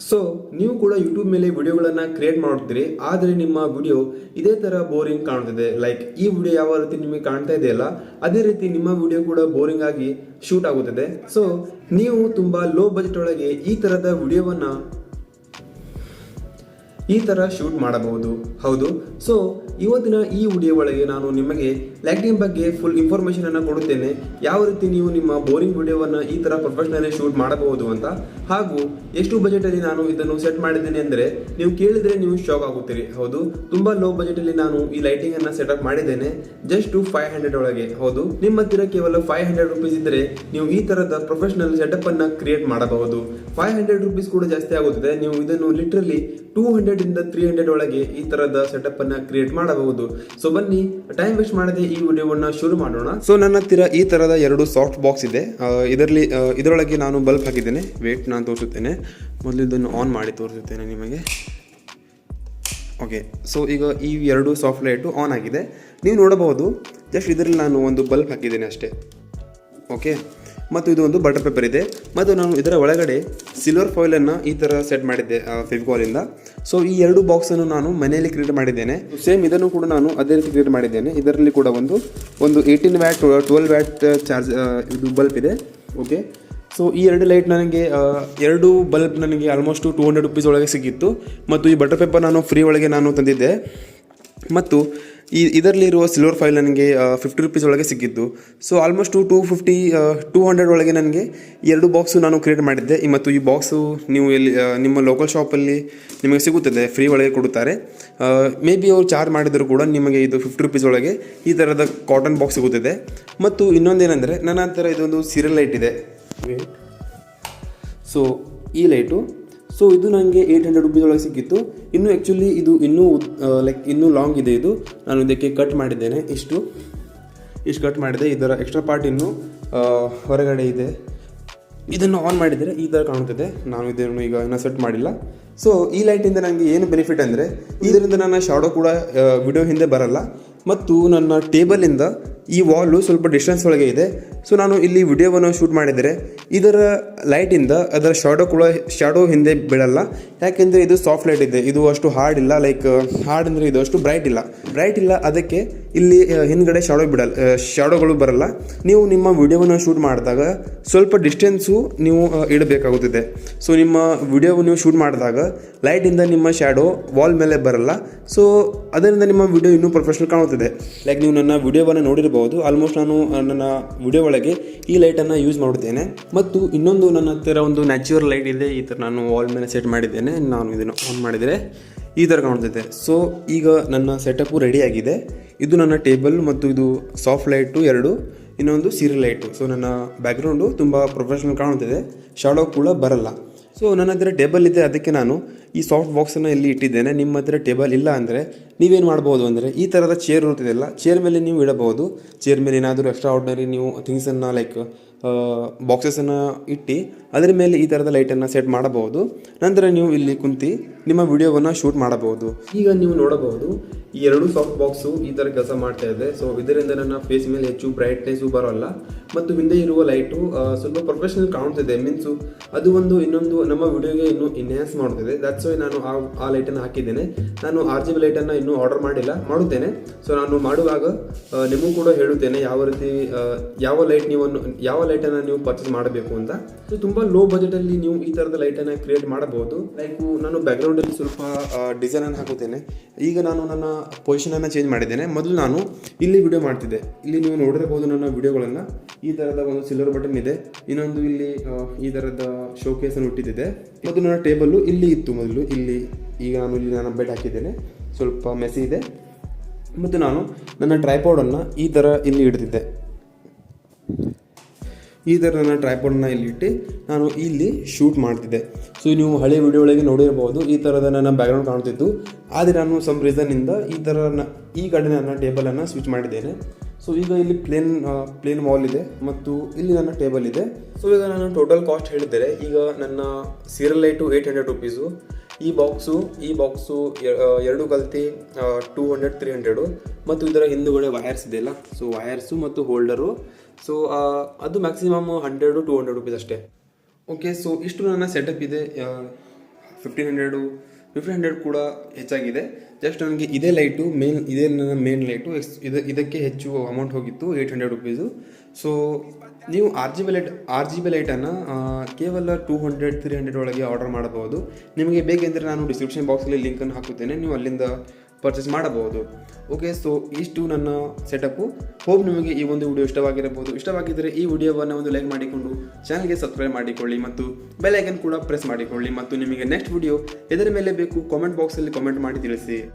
So ನೀವು ಕೂಡ YouTube ಮೇಲೆ ವಿಡಿಯೋಗಳನ್ನು ಕ್ರಿಯೇಟ್ ಮಾಡ್ತೀರಿ, ಆದರೆ ನಿಮ್ಮ ವಿಡಿಯೋ ಇದೇ ಥರ ಬೋರಿಂಗ್ ಕಾಣ್ತಿದೆ. ಲೈಕ್ ಈ ವಿಡಿಯೋ ಯಾವ ರೀತಿ ನಿಮಗೆ ಕಾಣ್ತಾ ಇದೆಯಲ್ಲ, ಅದೇ ರೀತಿ ನಿಮ್ಮ ವಿಡಿಯೋ ಕೂಡ ಬೋರಿಂಗ್ ಆಗಿ ಶೂಟ್ ಆಗುತ್ತದೆ. ಸೊ ನೀವು ತುಂಬ ಲೋ ಬಜೆಟ್ ಒಳಗೆ ಈ ಥರದ ವಿಡಿಯೋವನ್ನು ಈ ಥರ ಶೂಟ್ ಮಾಡಬಹುದು. ಹೌದು, ಸೊ ಇವತ್ತಿನ ಈ ವಿಡಿಯೋ ಒಳಗೆ ನಾನು ನಿಮಗೆ ಲೈಟಿಂಗ್ ಬಗ್ಗೆ ಫುಲ್ ಇನ್ಫಾರ್ಮೇಷನ್ ಅನ್ನು ಕೊಡುತ್ತೇನೆ. ಯಾವ ರೀತಿ ನೀವು ನಿಮ್ಮ ಬೋರಿಂಗ್ ವಿಡಿಯೋವನ್ನು ಈ ಥರ ಪ್ರೊಫೆಷನಲಿ ಶೂಟ್ ಮಾಡಬಹುದು ಅಂತ, ಹಾಗೂ ಎಷ್ಟು ಬಜೆಟಲ್ಲಿ ನಾನು ಇದನ್ನು ಸೆಟ್ ಮಾಡಿದ್ದೇನೆ ಅಂದರೆ ನೀವು ಕೇಳಿದರೆ ನೀವು ಶಾಕ್ ಆಗುತ್ತೀರಿ. ಹೌದು, ತುಂಬ ಲೋ ಬಜೆಟಲ್ಲಿ ನಾನು ಈ ಲೈಟಿಂಗ್ ಅನ್ನು ಸೆಟಪ್ ಮಾಡಿದ್ದೇನೆ, ಜಸ್ಟ್ 500 ಒಳಗೆ. ಹೌದು, ನಿಮ್ಮ ಹತ್ತಿರ ಕೇವಲ 500 ರುಪೀಸ್ ಇದ್ದರೆ ನೀವು ಈ ಥರದ ಪ್ರೊಫೆಷನಲ್ ಸೆಟಪ್ ಅನ್ನು ಕ್ರಿಯೇಟ್ ಮಾಡಬಹುದು. 500 ರುಪೀಸ್ ಕೂಡ ಜಾಸ್ತಿ ಆಗುತ್ತದೆ. ನೀವು ಇದನ್ನು ಲಿಟ್ರಲಿ 200 ಇಂದ 300 ಒಳಗೆ ಈ ತರದ ಸೆಟಪ್ ಅನ್ನ ಕ್ರಿಯೇಟ್ ಮಾಡಬಹುದು. ಸೊ ಬನ್ನಿ, ಟೈಮ್ ವೇಸ್ಟ್ ಮಾಡದೆ ಈ ವಿಡಿಯೋವನ್ನ ಶುರು ಮಾಡೋಣ. ಸೊ ನನ್ನ ಹತ್ತಿರ ಈ ತರದ 2 ಸಾಫ್ಟ್ ಬಾಕ್ಸ್ ಇದೆ. ಇದರೊಳಗೆ ನಾನು ಬಲ್ಬ್ ಹಾಕಿದ್ದೇನೆ. ವೇಟ್ ನಾನು ತೋರಿಸುತ್ತೇನೆ. ಮೊದಲು ಇದನ್ನು ಆನ್ ಮಾಡಿ ತೋರಿಸುತ್ತೇನೆ ನಿಮಗೆ. ಓಕೆ, ಸೊ ಈಗ ಈ 2 ಸಾಫ್ಟ್ ಲೈಟು ಆನ್ ಆಗಿದೆ. ನೀವು ನೋಡಬಹುದು, ಜಸ್ಟ್ ಇದರಲ್ಲಿ ನಾನು ಒಂದು ಬಲ್ಬ್ ಹಾಕಿದ್ದೇನೆ ಅಷ್ಟೇ. ಓಕೆ, ಮತ್ತು ಇದು ಒಂದು ಬಟರ್ ಪೇಪರ್ ಇದೆ, ಮತ್ತು ನಾನು ಇದರ ಒಳಗಡೆ ಸಿಲ್ವರ್ ಫಾಯಿಲನ್ನು ಈ ಥರ ಸೆಟ್ ಮಾಡಿದ್ದೆ ಫೆವಿಕಾಲಿಂದ. ಸೊ ಈ 2 ಬಾಕ್ಸನ್ನು ನಾನು ಮನೆಯಲ್ಲಿ ಕ್ರಿಯೇಟ್ ಮಾಡಿದ್ದೇನೆ. ಸೇಮ್ ಇದನ್ನು ಕೂಡ ನಾನು ಅದೇ ರೀತಿ ಕ್ರಿಯೇಟ್ ಮಾಡಿದ್ದೇನೆ. ಇದರಲ್ಲಿ ಕೂಡ ಒಂದು 18 ವ್ಯಾಟ್ 12 ವ್ಯಾಟ್ ಚಾರ್ಜ್ ಇದು ಬಲ್ಬ್ ಇದೆ. ಓಕೆ, ಸೊ ಈ 2 ಲೈಟ್ ನನಗೆ 2 ಬಲ್ಬ್ ನನಗೆ ಆಲ್ಮೋಸ್ಟ್ 200 ರುಪೀಸ್ ಒಳಗೆ ಸಿಕ್ಕಿತ್ತು. ಮತ್ತು ಈ ಬಟರ್ ಪೇಪರ್ ನಾನು ಫ್ರೀ ಒಳಗೆ ನಾನು ತಂದಿದ್ದೆ. ಮತ್ತು ಇದರಲ್ಲಿರುವ ಸಿಲ್ವರ್ ಫಾಯಿಲ್ ನನಗೆ 50 ರುಪೀಸ್ ಒಳಗೆ ಸಿಕ್ಕಿತ್ತು. ಸೊ ಆಲ್ಮೋಸ್ಟ್ 200 ಒಳಗೆ ನನಗೆ 2 ಬಾಕ್ಸು ನಾನು ಕ್ರಿಯೇಟ್ ಮಾಡಿದ್ದೆ. ಮತ್ತು ಈ ಬಾಕ್ಸು ನೀವು ಎಲ್ಲಿ ನಿಮ್ಮ ಲೋಕಲ್ ಶಾಪಲ್ಲಿ ನಿಮಗೆ ಸಿಗುತ್ತದೆ, ಫ್ರೀ ಒಳಗೆ ಕೊಡುತ್ತಾರೆ. ಮೇ ಬಿ ಅವ್ರು ಚಾರ್ಜ್ ಮಾಡಿದರೂ ಕೂಡ ನಿಮಗೆ ಇದು 50 ರುಪೀಸ್ ಒಳಗೆ ಈ ಥರದ ಕಾಟನ್ ಬಾಕ್ಸ್ ಸಿಗುತ್ತದೆ. ಮತ್ತು ಇನ್ನೊಂದೇನೆಂದರೆ, ನನ್ನ ಹತ್ತಿರ ಇದೊಂದು ಸೀರಿಯಲ್ ಲೈಟ್ ಇದೆ. ಸೊ ಈ ಲೈಟು, ಸೊ ಇದು ನನಗೆ 800 ರುಪೀಸ್ ಒಳಗೆ ಸಿಕ್ಕಿತ್ತು. ಇನ್ನು ಆ್ಯಕ್ಚುಲಿ ಇದು ಇನ್ನೂ ಲಾಂಗ್ ಇದೆ. ಇದು ನಾನು ಇದಕ್ಕೆ ಕಟ್ ಮಾಡಿದ್ದೇನೆ. ಇಷ್ಟು ಕಟ್ ಮಾಡಿದೆ. ಇದರ ಎಕ್ಸ್ಟ್ರಾ ಪಾರ್ಟ್ ಇನ್ನೂ ಹೊರಗಡೆ ಇದೆ. ಇದನ್ನು ಆನ್ ಮಾಡಿದರೆ ಈ ಥರ ಕಾಣುತ್ತದೆ. ನಾನು ಇದನ್ನು ಈಗ ಇನ್ನೂ ಸೆಟ್ ಮಾಡಿಲ್ಲ. ಸೊ ಈ ಲೈಟಿಂದ ನನಗೆ ಏನು ಬೆನಿಫಿಟ್ ಅಂದರೆ, ಇದರಿಂದ ನನ್ನ ಶಾಡೋ ಕೂಡ ವಿಡಿಯೋ ಹಿಂದೆ ಬರಲ್ಲ. ಮತ್ತು ನನ್ನ ಟೇಬಲಿಂದ ಈ ವಾಲು ಸ್ವಲ್ಪ ಡಿಸ್ಟೆನ್ಸ್ ಒಳಗೆ ಇದೆ. ಸೊ ನಾನು ಇಲ್ಲಿ ವಿಡಿಯೋವನ್ನು ಶೂಟ್ ಮಾಡಿದರೆ ಇದರ ಲೈಟಿಂದ ಅದರ ಶಾಡೋ ಹಿಂದೆ ಬೀಳಲ್ಲ. ಯಾಕೆಂದರೆ ಇದು ಸಾಫ್ಟ್ ಲೈಟ್ ಇದೆ, ಇದು ಅಷ್ಟು ಹಾರ್ಡ್ ಇಲ್ಲ. ಲೈಕ್ ಹಾರ್ಡ್ ಅಂದರೆ ಇದು ಅಷ್ಟು ಬ್ರೈಟ್ ಇಲ್ಲ. ಅದಕ್ಕೆ ಇಲ್ಲಿ ಹಿಂದ್ಗಡೆ ಶಾಡೋಗಳು ಬರಲ್ಲ. ನೀವು ನಿಮ್ಮ ವಿಡಿಯೋವನ್ನು ಶೂಟ್ ಮಾಡಿದಾಗ ಸ್ವಲ್ಪ ಡಿಸ್ಟೆನ್ಸು ನೀವು ಇಡಬೇಕಾಗುತ್ತದೆ. ಸೊ ನಿಮ್ಮ ವಿಡಿಯೋವನ್ನು ನೀವು ಶೂಟ್ ಮಾಡಿದಾಗ ಲೈಟಿಂದ ನಿಮ್ಮ ಶಾಡೋ ವಾಲ್ ಮೇಲೆ ಬರಲ್ಲ. ಸೊ ಅದರಿಂದ ನಿಮ್ಮ ವಿಡಿಯೋ ಇನ್ನೂ ಪ್ರೊಫೆಷನಲ್ ಕಾಣುತ್ತದೆ. ಲೈಕ್ ನೀವು ನನ್ನ ವಿಡಿಯೋವನ್ನು ನೋಡಿರಬಹುದು. ಆಲ್ಮೋಸ್ಟ್ ನಾನು ನನ್ನ ವಿಡಿಯೋ ಒಳಗೆ ಈ ಲೈಟನ್ನು ಯೂಸ್ ಮಾಡುತ್ತೇನೆ. ಮತ್ತು ಇನ್ನೊಂದು ನನ್ನ ಹತ್ತಿರ ಒಂದು ನ್ಯಾಚುರಲ್ ಲೈಟ್ ಇದೆ. ಈ ಥರ ನಾನು ವಾಲ್ ಮೇಲೆ ಸೆಟ್ ಮಾಡಿದ್ದೇನೆ. ನಾನು ಇದನ್ನು ಆನ್ ಮಾಡಿದರೆ ಈ ಥರ ಕಾಣುತ್ತದೆ. ಸೊ ಈಗ ನನ್ನ ಸೆಟಪ್ಪು ರೆಡಿಯಾಗಿದೆ. ಇದು ನನ್ನ ಟೇಬಲ್, ಮತ್ತು ಇದು ಸಾಫ್ಟ್ ಲೈಟು 2, ಇನ್ನೊಂದು ಸೀರಿಯಲ್ ಲೈಟು. ಸೊ ನನ್ನ ಬ್ಯಾಕ್ಗ್ರೌಂಡು ತುಂಬ ಪ್ರೊಫೆಷನಲ್ ಕಾಣುತ್ತದೆ, ಶಾಡೋ ಕೂಡ ಬರಲ್ಲ. ಸೊ ನನ್ನ ಹತ್ತಿರ ಟೇಬಲ್ ಇದೆ, ಅದಕ್ಕೆ ನಾನು ಈ ಸಾಫ್ಟ್ ಬಾಕ್ಸನ್ನು ಇಲ್ಲಿ ಇಟ್ಟಿದ್ದೇನೆ. ನಿಮ್ಮ ಹತ್ತಿರ ಟೇಬಲ್ ಇಲ್ಲ ಅಂದರೆ ನೀವೇನು ಮಾಡ್ಬೋದು ಅಂದರೆ, ಈ ಥರದ ಚೇರ್ ಇರುತ್ತದೆಯಲ್ಲ, ಚೇರ್ ಮೇಲೆ ನೀವು ಇಡಬಹುದು. ಚೇರ್ ಮೇಲೆ ಏನಾದರೂ ಎಕ್ಸ್ಟ್ರಾ ಆರ್ಡಿನರಿ ನೀವು ಥಿಂಗ್ಸನ್ನು ಲೈಕ್ ಬಾಕ್ಸಸನ್ನು ಇಟ್ಟು ಅದರ ಮೇಲೆ ಈ ಥರದ ಲೈಟನ್ನು ಸೆಟ್ ಮಾಡಬಹುದು. ನಂತರ ನೀವು ಇಲ್ಲಿ ಕುಂತು ನಿಮ್ಮ ವಿಡಿಯೋವನ್ನು ಶೂಟ್ ಮಾಡಬಹುದು. ಈಗ ನೀವು ನೋಡಬಹುದು, ಈ 2 ಸಾಫ್ಟ್ ಬಾಕ್ಸು ಈ ಥರ ಕೆಲಸ ಮಾಡ್ತಾ ಇದೆ. ಸೊ ಇದರಿಂದ ನನ್ನ ಫೇಸ್ ಮೇಲೆ ಹೆಚ್ಚು ಬ್ರೈಟ್ನೆಸ್ಸು ಬರೋಲ್ಲ. ಮತ್ತು ಹಿಂದೆ ಇರುವ ಲೈಟು ಸ್ವಲ್ಪ ಪ್ರೊಫೆಷನಲ್ ಕಾಣ್ತಿದೆ. ಮೀನ್ಸು ಅದು ಇನ್ನೊಂದು ನಮ್ಮ ವಿಡಿಯೋಗೆ ಇನ್ನೂ ಎನ್ಹ್ಯಾನ್ಸ್ ಮಾಡ್ತಿದೆ. ದಟ್ಸ್ ವೈ ನಾನು ಆ ಲೈಟನ್ನು ಹಾಕಿದ್ದೇನೆ. ನಾನು RGB ಲೈಟನ್ನು ಇನ್ನೂ ಆರ್ಡರ್ ಮಾಡುತ್ತೇನೆ. ಸೊ ನಾನು ಮಾಡುವಾಗ ನಿಮಗೂ ಕೂಡ ಹೇಳುತ್ತೇನೆ ಯಾವ ಲೈಟನ್ನು ನೀವು ಪರ್ಚೇಸ್ ಮಾಡಬೇಕು ಅಂತ. ಸೊ ತುಂಬ ಲೋ ಬಜೆಟಲ್ಲಿ ನೀವು ಈ ಥರದ ಲೈಟನ್ನು ಕ್ರಿಯೇಟ್ ಮಾಡಬಹುದು. ಲೈಕ್ ನಾನು ಬ್ಯಾಕ್ಗ್ರೌಂಡಲ್ಲಿ ಸ್ವಲ್ಪ ಡಿಸೈನನ್ನು ಹಾಕುತ್ತೇನೆ. ಈಗ ನಾನು ನನ್ನ ಪೊಸಿಷನನ್ನು ಚೇಂಜ್ ಮಾಡಿದ್ದೇನೆ. ಮೊದಲು ನಾನು ಇಲ್ಲಿ ವಿಡಿಯೋ ಮಾಡ್ತಿದ್ದೆ. ಇಲ್ಲಿ ನೀವು ನೋಡಿರಬಹುದು ನನ್ನ ವಿಡಿಯೋಗಳನ್ನು. ಈ ಥರದ ಒಂದು ಸಿಲ್ವರ್ ಬಟನ್ ಇದೆ, ಇನ್ನೊಂದು ಇಲ್ಲಿ ಈ ಥರದ ಶೋಕೇಸನ್ನು ಇಟ್ಟಿದ್ದೆ. ಮತ್ತು ನನ್ನ ಟೇಬಲ್ಲು ಇಲ್ಲಿ ಇತ್ತು ಮೊದಲು. ಈಗ ನಾನು ಇಲ್ಲಿ ನನ್ನ ಬೆಡ್ ಹಾಕಿದ್ದೇನೆ, ಸ್ವಲ್ಪ ಮೆಸಿ ಇದೆ. ಮತ್ತು ನಾನು ನನ್ನ ಟ್ರೈಪಾಡನ್ನು ಈ ಥರ ಇಲ್ಲಿ ಇಡ್ತಿದ್ದೆ. ಈ ಥರ ನನ್ನ ಟ್ರೈಪಾಡನ್ನು ಇಟ್ಟು ನಾನು ಇಲ್ಲಿ ಶೂಟ್ ಮಾಡ್ತಿದ್ದೆ. ಸೊ ನೀವು ಹಳೆ ವಿಡಿಯೋ ಒಳಗೆ ನೋಡಿರಬಹುದು, ಈ ಥರದ ನನ್ನ ಬ್ಯಾಕ್ಗ್ರೌಂಡ್ ಕಾಣ್ತಿತ್ತು. ಆದರೆ ನಾನು ಸಮ್ ರೀಸನ್ನಿಂದ ಈ ಕಡೆ ನನ್ನ ಟೇಬಲನ್ನು ಸ್ವಿಚ್ ಮಾಡಿದ್ದೇನೆ. ಸೊ ಈಗ ಇಲ್ಲಿ ಪ್ಲೇನ್ ವಾಲ್ ಇದೆ, ಮತ್ತು ಇಲ್ಲಿ ನನ್ನ ಟೇಬಲ್ ಇದೆ. ಸೊ ಈಗ ನಾನು ಟೋಟಲ್ ಕಾಸ್ಟ್ ಹೇಳಿದರೆ, ಈಗ ನನ್ನ ಸೀರಿಯಲ್ ಲೈಟು 800 ರುಪೀಸು. ಈ ಬಾಕ್ಸು 2 ಕಲ್ತಿ 200-300. ಮತ್ತು ಇದರ ಹಿಂದುಗಡೆ ವೈರ್ಸ್ ಇದೆಯಲ್ಲ, ಸೊ ವೈರ್ಸು ಮತ್ತು ಹೋಲ್ಡರು. ಸೊ ಅದು ಮ್ಯಾಕ್ಸಿಮಮ್ 100-200 ರುಪೀಸ್ ಅಷ್ಟೇ. ಓಕೆ, ಸೊ ಇಷ್ಟು ನನ್ನ ಸೆಟಪ್ ಇದೆ. $1,500 ಕೂಡ ಹೆಚ್ಚಾಗಿದೆ. ಜಸ್ಟ್ ನನಗೆ ಇದೇ ಲೈಟು ಇದೇ ನನ್ನ ಮೇನ್ ಲೈಟು ಇದಕ್ಕೆ ಹೆಚ್ಚು ಅಮೌಂಟ್ ಹೋಗಿತ್ತು $800. ಸೊ ನೀವು RGB ಲೈಟನ್ನು ಕೇವಲ 200-300 ಒಳಗೆ ಆರ್ಡರ್ ಮಾಡಬಹುದು. ನಿಮಗೆ ಬೇಕೆಂದರೆ ನಾನು ಡಿಸ್ಕ್ರಿಪ್ಷನ್ ಬಾಕ್ಸಲ್ಲಿ ಲಿಂಕನ್ನು ಹಾಕುತ್ತೇನೆ, ನೀವು ಅಲ್ಲಿಂದ ಪರ್ಚೇಸ್ ಮಾಡಬಹುದು. ಓಕೆ, ಸೊ ಇಷ್ಟು ನನ್ನ ಸೆಟಪ್ಪು. ಹೋಪ್ ನಿಮಗೆ ಈ ಒಂದು ವಿಡಿಯೋ ಇಷ್ಟವಾಗಿರಬಹುದು. ಇಷ್ಟವಾಗಿದ್ದರೆ ಈ ವಿಡಿಯೋವನ್ನು ಒಂದು ಲೈಕ್ ಮಾಡಿಕೊಂಡು ಚಾನಲ್ಗೆ ಸಬ್ಸ್ಕ್ರೈಬ್ ಮಾಡಿಕೊಳ್ಳಿ ಮತ್ತು ಬೆಲ್ ಐಕನ್ ಕೂಡ ಪ್ರೆಸ್ ಮಾಡಿಕೊಳ್ಳಿ. ಮತ್ತು ನಿಮಗೆ ನೆಕ್ಸ್ಟ್ ವಿಡಿಯೋ ಇದರ ಮೇಲೆ ಬೇಕು ಕಾಮೆಂಟ್ ಬಾಕ್ಸಲ್ಲಿ ಕಾಮೆಂಟ್ ಮಾಡಿ ತಿಳಿಸಿ.